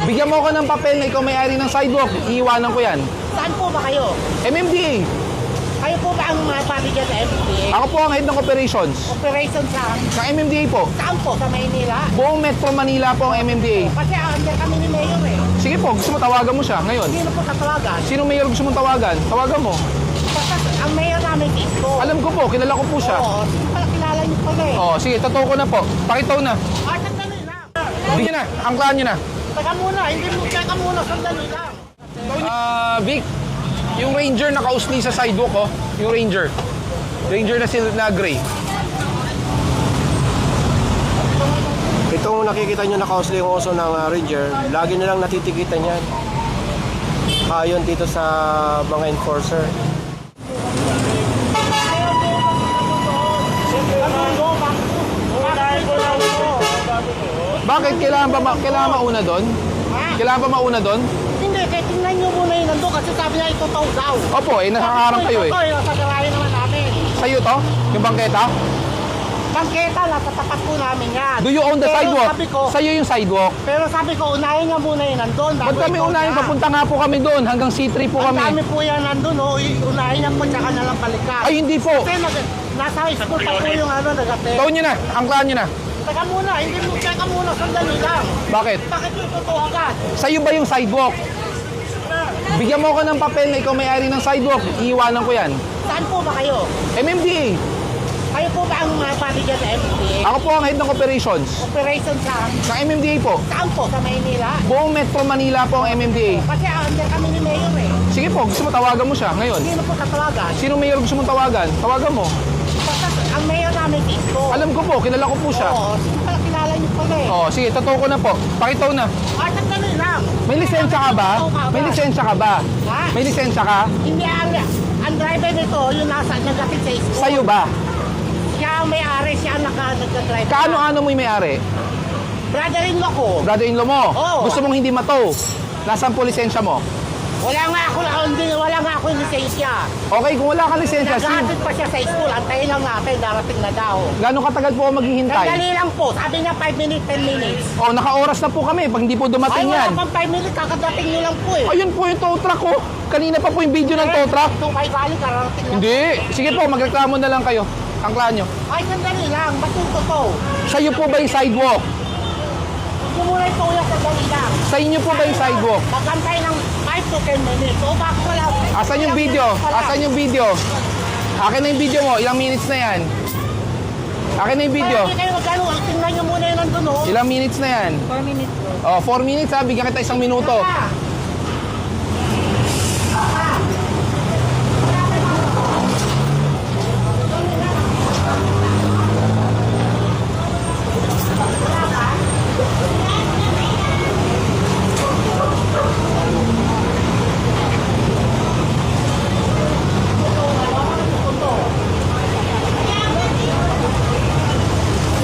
Bigyan mo ko ng papel na ikaw may-ari ng sidewalk. Iiwanan ko yan. Saan po ba kayo? MMDA. Kayo po ba ang mabibigyan sa MPA? Ako po ang head ng operations. Operation saan? Sa MMDA po. Saan po? Sa Maynila? Buong Metro Manila po ang MMDA. Kasi under kami ni Mayor eh. Sige po, gusto mo tawagan mo siya ngayon. Sino po tatawagan? Sino mayor gusto mong tawagan? Tawagan mo. Basta ang Mayor namin Isko. Alam ko po, kilala ko po siya. Oo, sige pala kilala niyo pala eh. Oh, sige, totoo ko na po. Pakitaw na. Sandali lang. Bigyan na, angklaan nyo na. Teka muna, hindi mo teka muna, sandali lang. Vic, yung ranger nakausli sa sidewalk, oh. Yung ranger. Ranger na gray. Itong nakikita nyo nakausli yung oso ng ranger, lagi nilang natitikitan yan. Ayon dito sa mga enforcer. Bakit? Kailangan mauna doon? Kailangan pa mauna doon? Hindi, kaya tingnan nyo muna yun nandun kasi sabi niya ito daw. Opo, nakaharang kayo eh. Ito, sasarayan naman namin. Sa'yo to? Yung bangketa? Bangketa, nasa tapat po namin yan. Do you own the Pero sidewalk? Sabi ko, Sa'yo yung sidewalk. pero sabi ko, unahin niya muna yun nandun. Ba't kami unahin? Papunta nga po kami doon. Hanggang C3 po Ang dami kami. po yan nandun, oh. Unahin niya po, tsaka nalang balikan. Ay, hindi po. Kasi nasa high school pa po yung nagate. Tawon nyo na. Angklaan nyo na. Teka muna, hindi mo, teka muna, sandali lang. Bakit? Bakit yung totoo agad? Sa'yo ba yung sidewalk? Bigyan mo ko ng papel na ikaw may-ari ng sidewalk. Iiwanan ko yan. Saan po ba kayo? MMDA. Kayo po ba ang mabibigyan sa MPA? Ako po ang head ng operations. Operation saan? Sa MMDA po. Saan po? Sa Maynila? Buong Metro Manila po ang MMDA. Kasi under kami ni Mayor eh. Sige po, gusto mo tawagan mo siya ngayon. Sino po tatawagan? Sino mayor gusto mong tawagan? Tawagan mo. Basta ang Mayor namin Isko. Alam ko po, kilala ko po siya. Oo, sige pala kilala niyo pala eh. Oh, sige, totoo ko na po. Pakitaw na. Sandali lang. May lisensya ka ba? May lisensya ka ba? Ha? May lisensya ka? Hindi ang driver nito, yung nagkapit sa Isko. Sa'yo ba? Siya ang may-ari, siya ang nagka-drive. Kaano-ano mo yung may-ari? Brother-in-law ko. Brother-in-law mo? Oo. Gusto mong hindi matow? Nasaan po lisensya mo? Wala nga ako yung lisensya. Okay, kung wala kang lisensya, Nagkapit pa siya sa school. Antayin lang natin, darating na daw. gano'ng katagal po ako maghihintay? Sandali lang po. Sabi niya 5 minutes, 10 minutes. Oh, naka-oras na po kami. Pag hindi po Ay, dumating wala yan. pang 5 minutes. Kakadating niyo lang po eh. Ayun po yung tow truck ko. Kanina pa po yung video ng tow truck. Itong kay Bali, kararating lang. Hindi. Sige po, magreklamo na lang kayo. Angklaan nyo. Ay, sandali lang. Ba't yung totoo? Sa'yo po ba yung sidewalk? Huwag mo muna ito yung sandali lang. Sa inyo po ba yung sidewalk? Magantay ng 5 to 10 minutes. O bakit wala? Asan yung video? Asan yung video? Akin na yung video mo. Ilang minutes na yan? Akin na yung video. Hindi kayo magkano. Tingnan nyo muna yun nandun o. Ilang minutes na yan? 4 minutes bro. Oh, 4 minutes ha. Bigyan kita isang minuto.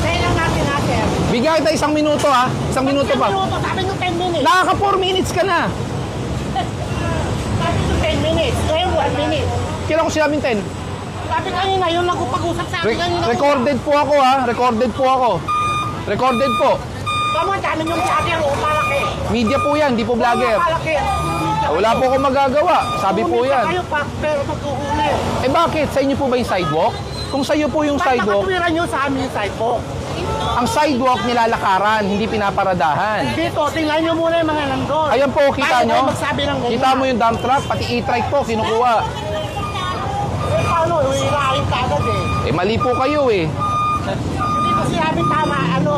Tayo lang natin natin. Bigyan kita isang minuto ha. Isang minuto pa. Sabi nyo 10 minutes. Nakaka 4 minutes ka na. Sabi nyo 10 minutes. Ngayon 1 minute. Kailan ko sinabing 10? Sabi kanina, yun lang ko pag-usap sa akin kanina. Recorded po ako ha. Recorded po ako. Recorded po. Tama, dami yung vlogger o malaki. Media po yan, di po vlogger. Malaki. Wala po akong magagawa. Sabi po yan. Kayo pa, pero magkuhuli. Eh bakit? Sa inyo po ba yung sidewalk? Kung sa iyo po yung Ba't sidewalk, nakatwiran nyo sa amin yung sidewalk? ang sidewalk nilalakaran, hindi pinaparadahan. Dito, tingnan nyo muna yung mga nandun. Ayan po, kita Paano nyo? kayo magsabi ng ganyan? Kita mo yung dump truck, pati e-trike po, kinukuha. Eh, paano? Hirahin ka agad eh. Eh mali po kayo eh. Hindi ko sinabi tama, ano?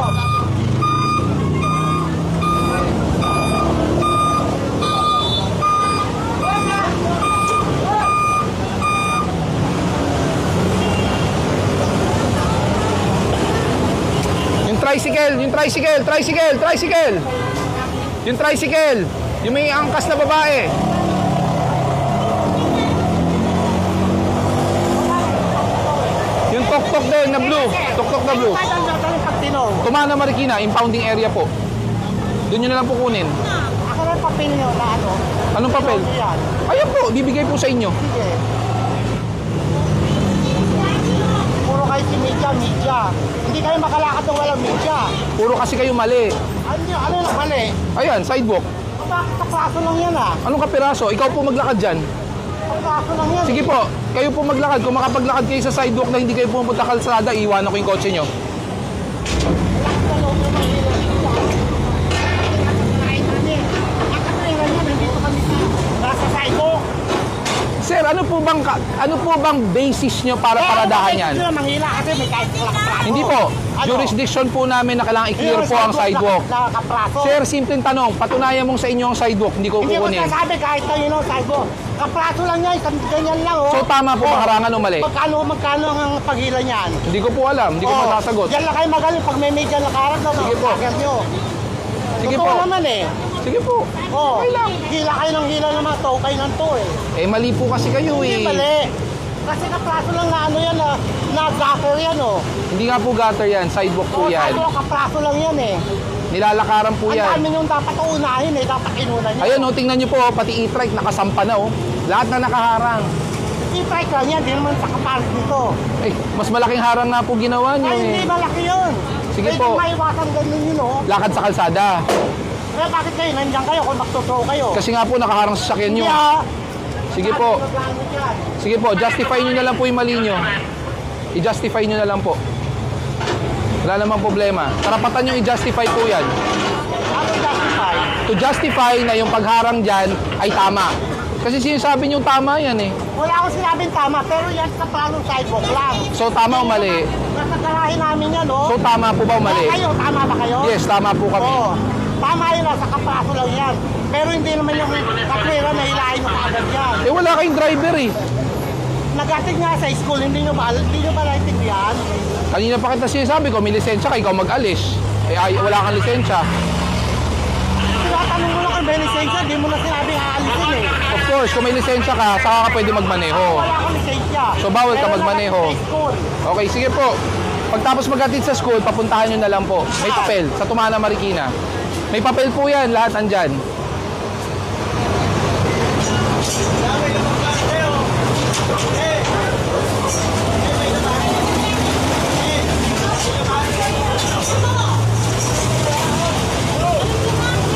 Yung tricycle. Yung may angkas na babae. Yung tok-tok din na blue. Tok-tok na blue. Padang pag tinong. Tumana Marikina, impounding area po. Doon nyo na lang po kunin. Ako na yung papel nyo na ano. Anong papel? Yan. Ayan po, bibigay po sa inyo. Sige. Puro kayo kasi media. Hindi kayo makalakad ng walang media. Puro kasi kayo mali. Ano yung mali? Ayan, sidewalk. Bakit kapraso lang yan ah? Anong kapiraso? Ikaw po maglakad dyan. Kapraso lang yan. Sige po, kayo po maglakad. Kung makapaglakad kayo sa sidewalk na hindi kayo pumunta kalsada, iiwanan ko yung kotse nyo. Nasa sidewalk. Sir, ano po bang basis nyo para paradahan yan? Hindi manghila kasi may kahit kapraso. Hindi po. Ano? Jurisdiction po namin na kailangan i-clear po ang sidewalk. Kapraso. Sir, simpleng tanong. Patunayan mong sa inyo ang sidewalk. Hindi ko Hindi ko kukunin. sasabi kahit kayo no, sidewalk. Kapraso lang yan, isang ganyan lang oh. So tama po ba harangan o mali? Magkano ang paghila niyan? Hindi ko po alam. Hindi ko Oh, masasagot. Diyan lang kayo magaling pag may media nakaharap na. Sige po. Nyo. Sige Totoo po. naman eh. Sige po. Oh, Okay lang. hila kayo ng hila ng mga tokay ng to eh. Eh, mali po kasi kayo Hindi eh. mali. Kasi kapraso lang na ano yan na gaffer yan oh. Hindi nga po gutter yan. Sidewalk po Oh, yan. sidewalk, kapraso lang yan eh. Nilalakaran po Ang yan. dami nyung dapat unahin eh, dapat inunan nyo. Ayun, tingnan nyo po. Pati e-trike nakasampa na oh. Lahat na nakaharang. I-try lang yan, di naman sa kapalit nito. Eh, mas malaking harang nga po ginawa nyo Ay, hindi eh. malaki yun. Sige Pwede po. maiwasan ganun yun oh. Lakad sa kalsada. Kaya bakit kayo, nandiyan kayo kung magtotoo kayo? Kasi nga po nakaharang sa sakyan nyo. Hindi ah. Sige po. Sige po, justify nyo na lang po yung mali nyo. I-justify nyo na lang po. Wala namang problema. Karapatan nyo i-justify po yan. Ano justify? To justify na yung pagharang dyan ay tama. Kasi sinasabi nyo tama yan eh. Wala akong sinabing tama, pero yan sa planong sidewalk lang. So tama o mali? Nasa garahe namin yan, oh. So tama po ba o mali? Kayo, tama ba kayo? Yes, tama po kami. Oo. Tama yun, nasa kapraso lang yan. Pero hindi naman yung kaklira na hilahin mo kaagad yan. Eh wala kayong driver eh. Nag-atid nga sa school, hindi nyo ba naiintindihan? Kanina pa kita sinasabi ko, may lisensya ka, ikaw mag-alis. Eh ay, wala kang lisensya. Tinatanong mo lang kung may lisensya, di mo na sinabing aalisin eh. Of course, kung may lisensya ka, saka ka pwede magmaneho. Wala akong lisensya. So, bawal ka Pero magmaneho. nag-atid sa school. Okay, sige po. Pagtapos mag-atid sa school, papuntahan nyo na lang po. May papel, sa Tumana, Marikina. May papel po yan, lahat andyan.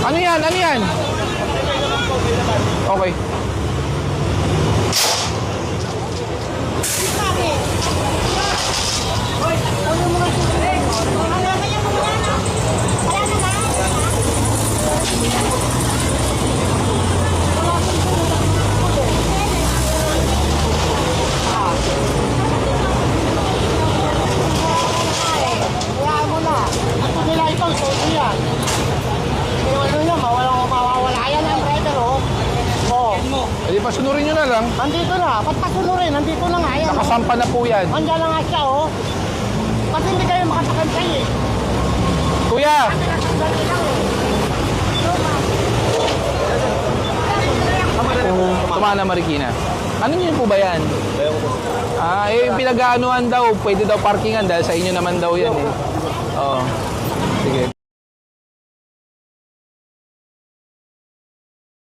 Ano yan? Ano yan? Okay. Kaya mo na. Ito nila ito, ito yan. Pero ano yan, mawawala yan ang driver, oh. Oh. E di pasunurin nyo na lang. Nandito na. Ba't pasunurin? Nandito na nga yan. Nakasampa na po yan. Andiyan na nga siya, oh. Kasi hindi kayo makasakantay, eh. Kuya! Tumana, Marikina. Ano yun po ba yan? Eh, yung pinag-aanuhan daw, pwede daw parkingan dahil sa inyo naman daw yan eh. Oo. Sige.